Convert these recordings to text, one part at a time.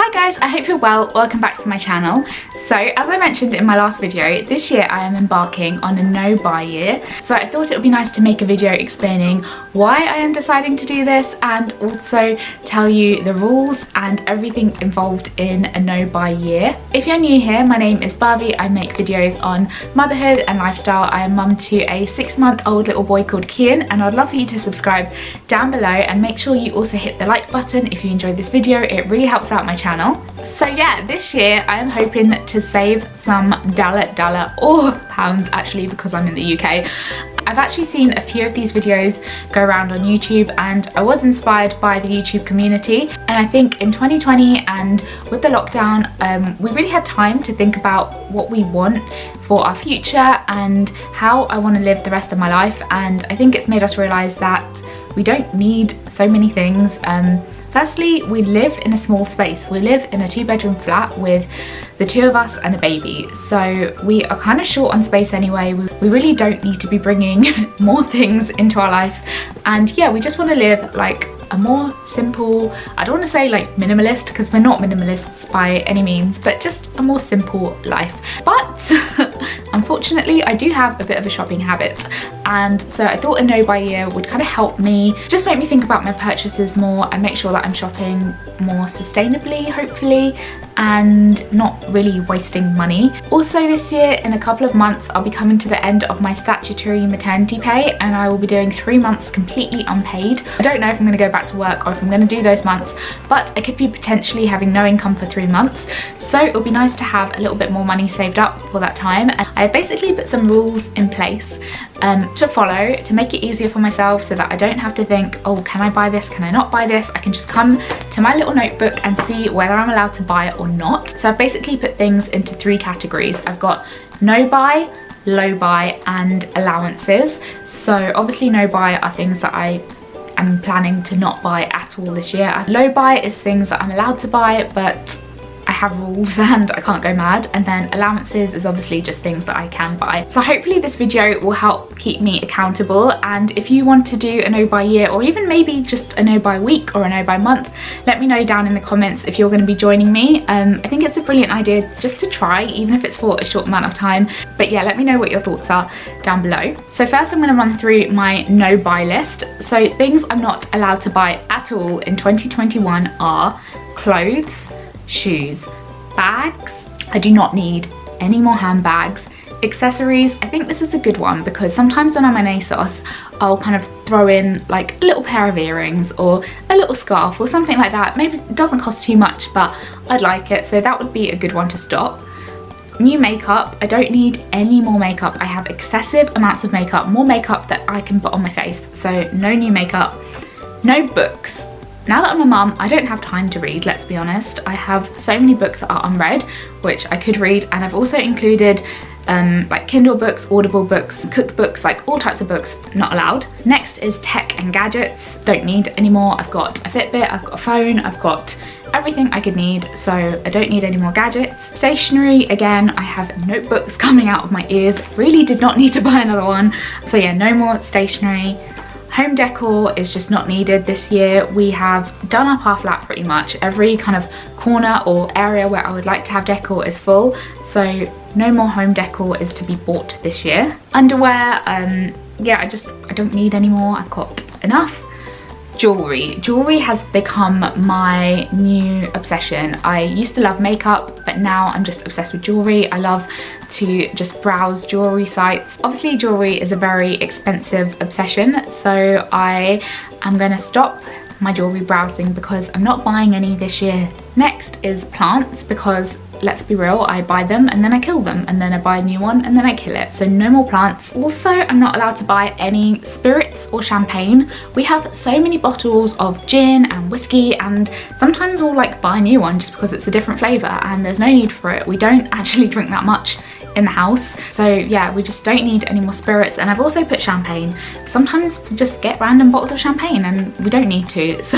Hi guys, I hope you're well. Welcome back to my channel. So as I mentioned in my last video, this year I am embarking on a no-buy year. So I thought it would be nice to make a video explaining why I am deciding to do this and also tell you the rules and everything involved in a no-buy year. If you're new here, my name is Barbie. I make videos on motherhood and lifestyle. I am mum to a 6-month-old little boy called Kian, and I'd love for you to subscribe down below and make sure you also hit the like button if you enjoyed this video. It really helps out my channel. So yeah, this year I am hoping to save some dollar or pounds actually, because I'm in the UK. I've actually seen a few of these videos go around on YouTube and I was inspired by the YouTube community, and I think in 2020 and with the lockdown we really had time to think about what we want for our future and how I want to live the rest of my life, and I think it's made us realise that we don't need so many things. Firstly, we live in a small space. We live in a 2-bedroom flat with the 2 of us and a baby. So we are kind of short on space anyway. We really don't need to be bringing more things into our life. And yeah, we just want to live like a more simple, I don't want to say like minimalist, because we're not minimalists by any means, but just a more simple life. But unfortunately I do have a bit of a shopping habit, and so I thought a no-buy year would kind of help me, just make me think about my purchases more and make sure that I'm shopping more sustainably, hopefully, and not really wasting money. Also this year, in a couple of months, I'll be coming to the end of my statutory maternity pay and I will be doing 3 months completely unpaid. I don't know if I'm going to go back to work or if I'm going to do those months, but I could be potentially having no income for 3 months, so it'll be nice to have a little bit more money saved up for that time. And I basically put some rules in place to follow to make it easier for myself, so that I don't have to think, oh, can I buy this, can I not buy this? I can just come to my little notebook and see whether I'm allowed to buy it or not. So I've basically put things into 3 categories. I've got no buy, low buy and allowances. So obviously no buy are things that I am planning to not buy at all this year. Low buy is things that I'm allowed to buy but I have rules and I can't go mad, and then allowances is obviously just things that I can buy. So hopefully this video will help keep me accountable, and if you want to do a no buy year or even maybe just a no buy week or a no buy month, let me know down in the comments if you're going to be joining me. I think it's a brilliant idea just to try, even if it's for a short amount of time. But yeah, let me know what your thoughts are down below. So first I'm going to run through my no buy list. So things I'm not allowed to buy at all in 2021 are clothes, shoes, bags. I do not need any more handbags. Accessories, I think this is a good one because sometimes when I'm in ASOS I'll kind of throw in like a little pair of earrings or a little scarf or something like that. Maybe it doesn't cost too much but I'd like it, so that would be a good one to stop. New makeup, I don't need any more makeup. I have excessive amounts of makeup, more makeup that I can put on my face, so no new makeup. No books. Now that I'm a mum, I don't have time to read, let's be honest. I have so many books that are unread, which I could read, and I've also included like Kindle books, Audible books, cookbooks, like all types of books, not allowed. Next is tech and gadgets. Don't need any more. I've got a Fitbit, I've got a phone, I've got everything I could need, so I don't need any more gadgets. Stationery, again, I have notebooks coming out of my ears. Really did not need to buy another one. So yeah, no more stationery. Home decor is just not needed this year. We have done up our flat pretty much. Every kind of corner or area where I would like to have decor is full, so no more home decor is to be bought this year. Underwear, yeah, I don't need any more. I've got enough. Jewelry. Jewelry has become my new obsession. I used to love makeup, but now I'm just obsessed with jewelry. I love to just browse jewelry sites. Obviously jewelry is a very expensive obsession, so I am gonna stop my jewelry browsing because I'm not buying any this year. Next is plants, because let's be real, I buy them and then I kill them, and then I buy a new one and then I kill it, so no more plants. Also, I'm not allowed to buy any spirits or champagne. We have so many bottles of gin and whiskey, and sometimes we'll like buy a new one just because it's a different flavour and there's no need for it. We don't actually drink that much in the house, so yeah, we just don't need any more spirits. And I've also put champagne sometimes we just get random bottles of champagne and we don't need to. So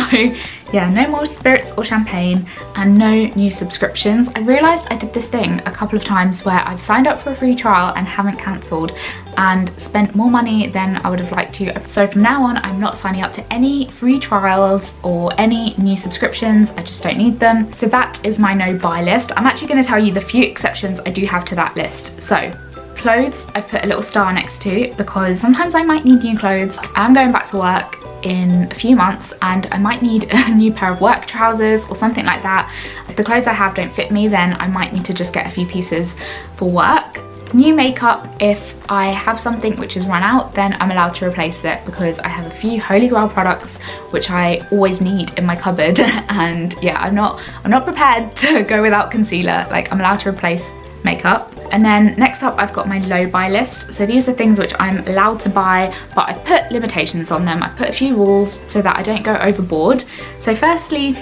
yeah, no more spirits or champagne and no new subscriptions. I realised I did this thing a couple of times where I've signed up for a free trial and haven't cancelled and spent more money than I would have liked to. So from now on, I'm not signing up to any free trials or any new subscriptions. I just don't need them. So that is my no buy list. I'm actually going to tell you the few exceptions I do have to that list. So clothes, I put a little star next to because sometimes I might need new clothes. I'm going back to work in a few months and I might need a new pair of work trousers or something like that. If the clothes I have don't fit me, then I might need to just get a few pieces for work. New makeup, if I have something which is run out, then I'm allowed to replace it because I have a few Holy Grail products which I always need in my cupboard. And yeah, I'm not prepared to go without concealer. Like, I'm allowed to replace makeup. And then next up, I've got my low buy list. So these are things which I'm allowed to buy, but I put limitations on them. I put a few rules so that I don't go overboard. So firstly,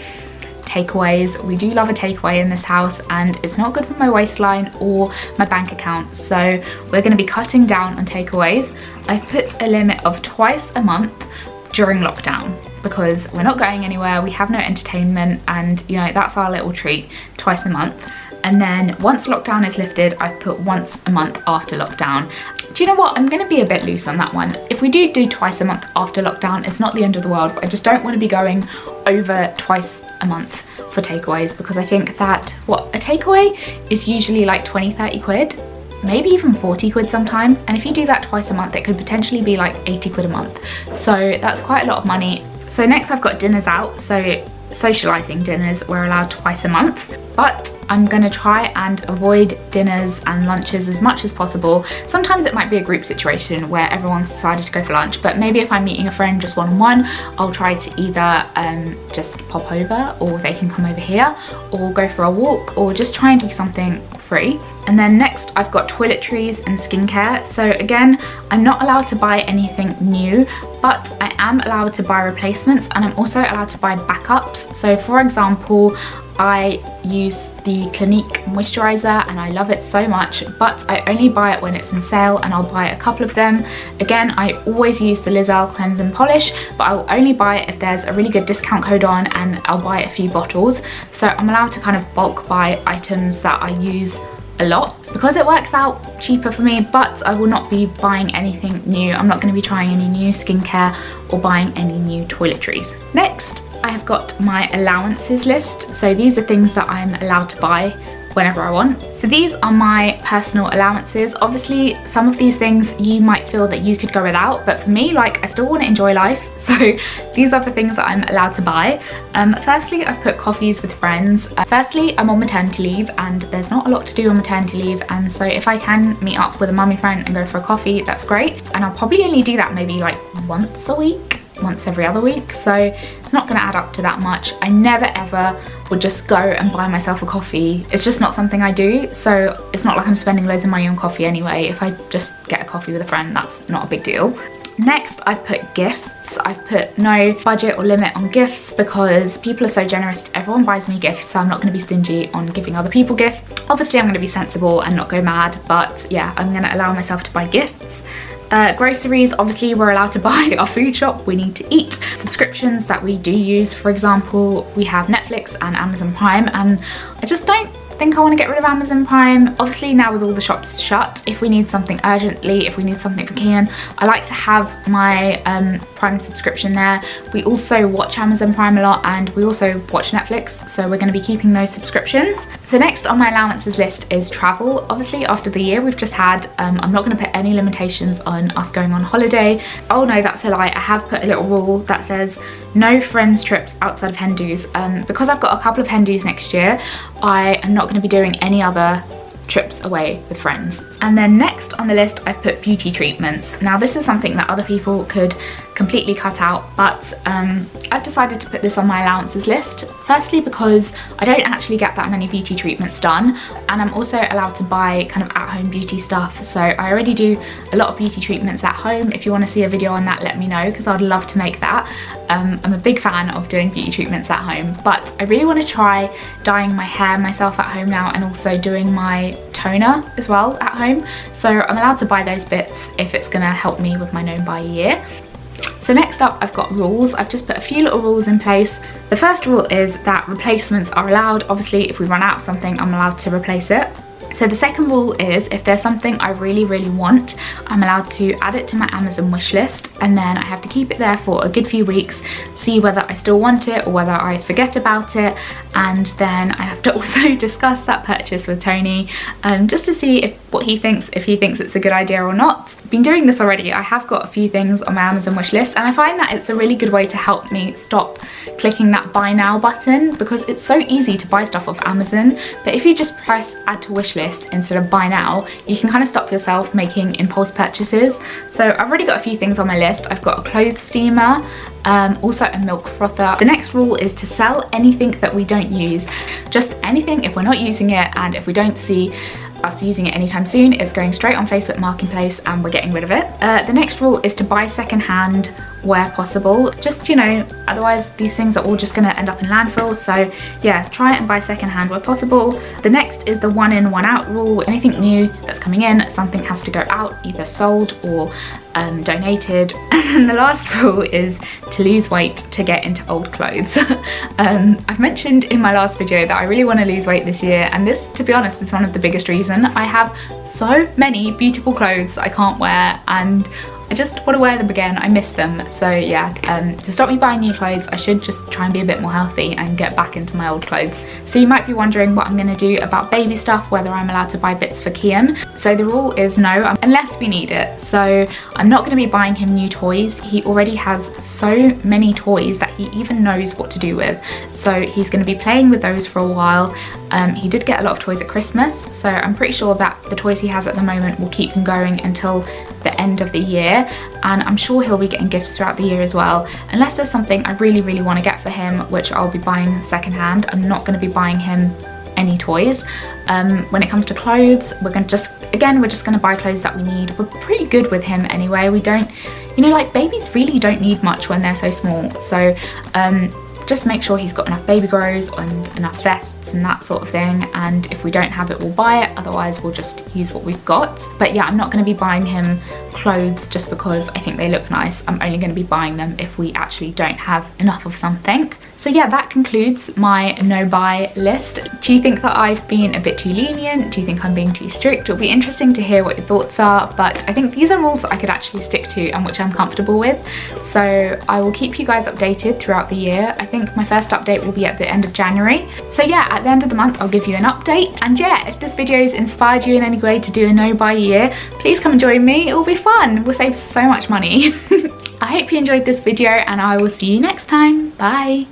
takeaways. We do love a takeaway in this house and it's not good for my waistline or my bank account. So we're going to be cutting down on takeaways. I put a limit of twice a month during lockdown because we're not going anywhere, we have no entertainment, and you know, that's our little treat, twice a month. And then once lockdown is lifted, I've put once a month after lockdown. Do you know what? I'm going to be a bit loose on that one. If we do twice a month after lockdown, it's not the end of the world, but I just don't want to be going over twice a month for takeaways because I think that a takeaway is usually like 20-30 quid, maybe even 40 quid sometimes, and if you do that twice a month it could potentially be like 80 quid a month, so that's quite a lot of money. So next I've got dinners out. So socializing dinners, we're allowed twice a month, but I'm going to try and avoid dinners and lunches as much as possible. Sometimes it might be a group situation where everyone's decided to go for lunch, but maybe if I'm meeting a friend just one-on-one, I'll try to either just pop over, or they can come over here, or go for a walk, or just try and do something free. And then next I've got toiletries and skincare. So again, I'm not allowed to buy anything new, but I am allowed to buy replacements, and I'm also allowed to buy backups. So for example, I use the Clinique moisturizer and I love it so much, but I only buy it when it's in sale, and I'll buy a couple of them. Again, I always use the Lizelle Cleanse and Polish, but I'll only buy it if there's a really good discount code on, and I'll buy a few bottles. So I'm allowed to kind of bulk buy items that I use a lot because it works out cheaper for me, but I will not be buying anything new. I'm not going to be trying any new skincare or buying any new toiletries. Next, I have got my allowances list. So these are things that I'm allowed to buy whenever I want. So these are my personal allowances. Obviously, some of these things you might feel that you could go without, but for me, like, I still want to enjoy life. So these are the things that I'm allowed to buy. Firstly, I've put coffees with friends. Firstly, I'm on maternity leave and there's not a lot to do on maternity leave, and so if I can meet up with a mummy friend and go for a coffee, that's great. And I'll probably only do that maybe like once a week, once every other week, so it's not going to add up to that much. I never ever would just go and buy myself a coffee. It's just not something I do, so it's not like I'm spending loads of money on coffee anyway. If I just get a coffee with a friend, that's not a big deal. Next, I've put gifts. I've put no budget or limit on gifts because people are so generous. Everyone buys me gifts, so I'm not going to be stingy on giving other people gifts. Obviously, I'm going to be sensible and not go mad, but yeah, I'm going to allow myself to buy gifts. Groceries, obviously we're allowed to buy our food shop, we need to eat. Subscriptions that we do use, for example, we have Netflix and Amazon Prime, and I just don't think I want to get rid of Amazon Prime. Obviously now with all the shops shut, if we need something urgently, if we need something for Kian, I like to have my Prime subscription there. We also watch Amazon Prime a lot, and we also watch Netflix, so we're going to be keeping those subscriptions. So next on my allowances list is travel. Obviously after the year we've just had, I'm not going to put any limitations on us going on holiday. Oh no, that's a lie. I have put a little rule that says no friends trips outside of hen dos. Because I've got a couple of hen dos next year, I am not going to be doing any other trips away with friends. And then next on the list I've put beauty treatments. Now this is something that other people could completely cut out, but I've decided to put this on my allowances list. Firstly because I don't actually get that many beauty treatments done, and I'm also allowed to buy kind of at-home beauty stuff, so I already do a lot of beauty treatments at home. If you want to see a video on that, let me know, because I'd love to make that. I'm a big fan of doing beauty treatments at home, but I really want to try dyeing my hair myself at home now, and also doing my toner as well at home, so I'm allowed to buy those bits if it's going to help me with my no buy year. So next up, I've got rules. I've just put a few little rules in place. The first rule is that replacements are allowed. Obviously, if we run out of something, I'm allowed to replace it. So the second rule is if there's something I really, really want, I'm allowed to add it to my Amazon wish list, and then I have to keep it there for a good few weeks, see whether I still want it or whether I forget about it, and then I have to also discuss that purchase with Tony, just to see if he thinks it's a good idea or not. I've been doing this already. I have got a few things on my Amazon wish list, and I find that it's a really good way to help me stop clicking that buy now button, because it's so easy to buy stuff off Amazon, but if you just press add to wish list instead of buy now, you can kind of stop yourself making impulse purchases. So I've already got a few things on my list. I've got a clothes steamer, also a milk frother. The next rule is to sell anything that we don't use. Just anything, if we're not using it and if we don't see us using it anytime soon, is going straight on Facebook Marketplace and we're getting rid of it. The next rule is to buy secondhand where possible. Just, you know, otherwise these things are all just going to end up in landfill. So yeah, try it and buy secondhand where possible. The next is the one in, one out rule. Anything new that's coming in, something has to go out, either sold or donated. And the last rule is to lose weight to get into old clothes. I've mentioned in my last video that I really want to lose weight this year, and this, to be honest, is one of the biggest reasons. I have so many beautiful clothes that I can't wear, and I just want to wear them again. I miss them. So yeah, to stop me buying new clothes, I should just try and be a bit more healthy and get back into my old clothes. So you might be wondering what I'm going to do about baby stuff, whether I'm allowed to buy bits for Kian. So the rule is no, unless we need it. So I'm not going to be buying him new toys. He already has so many toys that he even knows what to do with. So he's going to be playing with those for a while. He did get a lot of toys at Christmas, so I'm pretty sure that the toys he has at the moment will keep him going until the end of the year, and I'm sure he'll be getting gifts throughout the year as well, unless there's something I really, really want to get for him, which I'll be buying secondhand. I'm not going to be buying him any toys. When it comes to clothes, we're just going to buy clothes that we need. We're pretty good with him anyway. We don't, you know, like babies really don't need much when they're so small, so just make sure he's got enough baby grows and enough vests and that sort of thing, and if we don't have it, we'll buy it. Otherwise, we'll just use what we've got. But yeah, I'm not going to be buying him clothes just because I think they look nice. I'm only going to be buying them if we actually don't have enough of something. So yeah, that concludes my no buy list. Do you think that I've been a bit too lenient? Do you think I'm being too strict? It'll be interesting to hear what your thoughts are, but I think these are rules that I could actually stick to and which I'm comfortable with. So I will keep you guys updated throughout the year. I think my first update will be at the end of January. So yeah, at the end of the month, I'll give you an update. And yeah, if this video has inspired you in any way to do a no buy year, please come and join me. It will be fun. We'll save so much money. I hope you enjoyed this video, and I will see you next time. Bye.